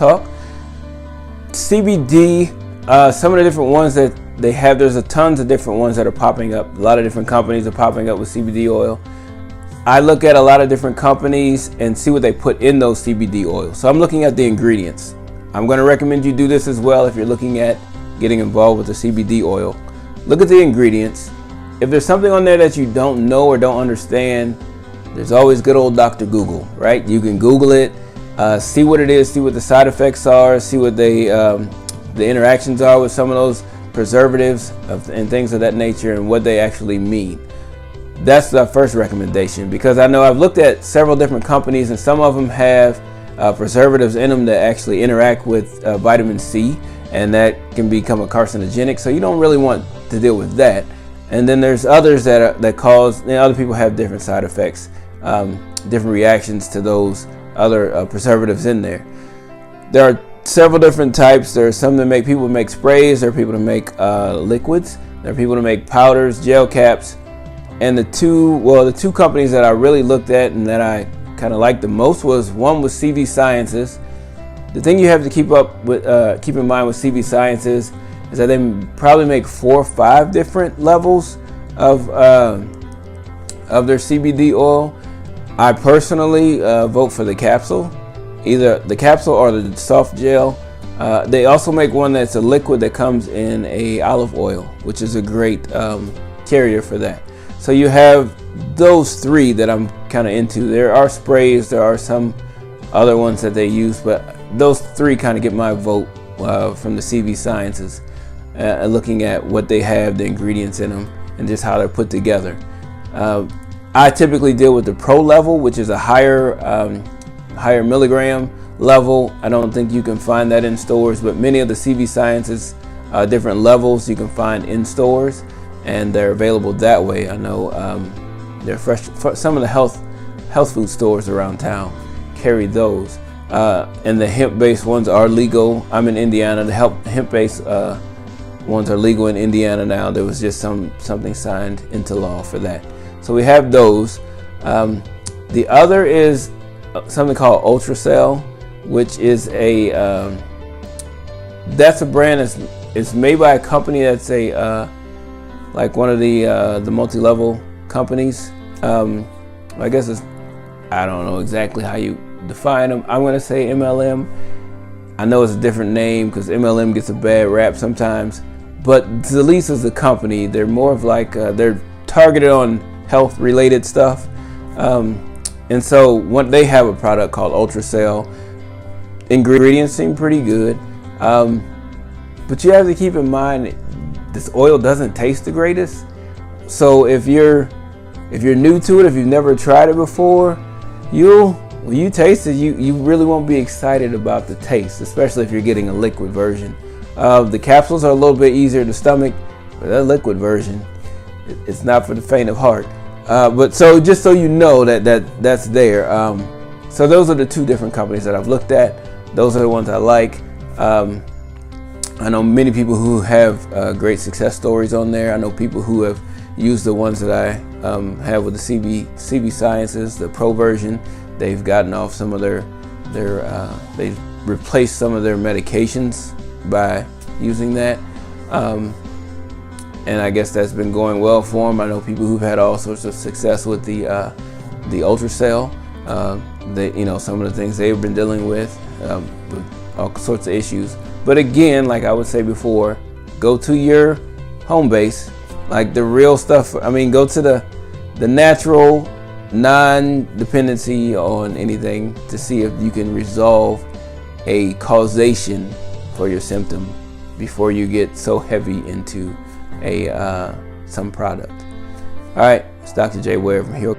talk. CBD, some of the different ones that they have, there's a tons of different ones that are popping up. A lot of different companies are popping up with CBD oil. I look at a lot of different companies and see what they put in those CBD oils. So I'm looking at the ingredients. I'm going to recommend you do this as well if you're looking at getting involved with the CBD oil. Look at the ingredients. If there's something on there that you don't know or don't understand, there's always good old Dr. Google, right? You can Google it, see what it is, see what the side effects are, see what the interactions are with some of those preservatives and things of that nature and what they actually mean. That's the first recommendation, because I know I've looked at several different companies and some of them have preservatives in them that actually interact with vitamin C, and that can become a carcinogenic, so you don't really want to deal with that. And then there's others that cause, other people have different side effects, different reactions to those other preservatives in there. There are several different types. There are some that make people make sprays, there are people that make liquids, there are people that make powders, gel caps, and the two companies that I really looked at and that I kind of liked the most was CV Sciences. The thing you have to keep in mind with CV Sciences is that they probably make 4 or 5 different levels of their CBD oil. I personally vote for the capsule, either the capsule or the soft gel. They also make one that's a liquid that comes in a olive oil, which is a great carrier for that. So you have those 3 that I'm kind of into. There are sprays, there are some other ones that they use, but those 3 kind of get my vote from the CV Sciences, looking at what they have, the ingredients in them, and just how they're put together. I typically deal with the pro level, which is a higher milligram level. I don't think you can find that in stores, but many of the CV Sciences different levels you can find in stores, and they're available that way. I know they're fresh. Some of the health food stores around town carry those, and the hemp-based ones are legal. I'm in Indiana. The hemp-based ones are legal in Indiana now. There was just something signed into law for that. So we have those. The other is something called Ultracell, which is that's a brand it's made by a company that's like one of the multi-level companies. I guess I don't know exactly how you define them. I'm going to say MLM. I know it's a different name because MLM gets a bad rap sometimes, but Zalise is the company. They're more of like they're targeted on health related stuff, and so they have a product called Ultracell. Ingredients seem pretty good, but you have to keep in mind this oil doesn't taste the greatest. So if you're new to it, if you've never tried it before, when you taste it, you really won't be excited about the taste, especially if you're getting a liquid version. The capsules are a little bit easier to stomach, but that liquid version, it's not for the faint of heart. But so just so you know that's there. So those are the 2 different companies that I've looked at. Those are the ones I like. I know many people who have great success stories on there. I know people who have used the ones that I have with the CV Sciences, the pro version. They've gotten off some of they've replaced some of their medications by using that. And I guess that's been going well for them. I know people who've had all sorts of success with the Ultracell. Some of the things they've been dealing with all sorts of issues. But again, like I would say before, go to your home base, like the real stuff. I mean, go to the natural, non-dependency on anything to see if you can resolve a causation for your symptom before you get so heavy into some product. All right, it's Dr. J Ware from Hero.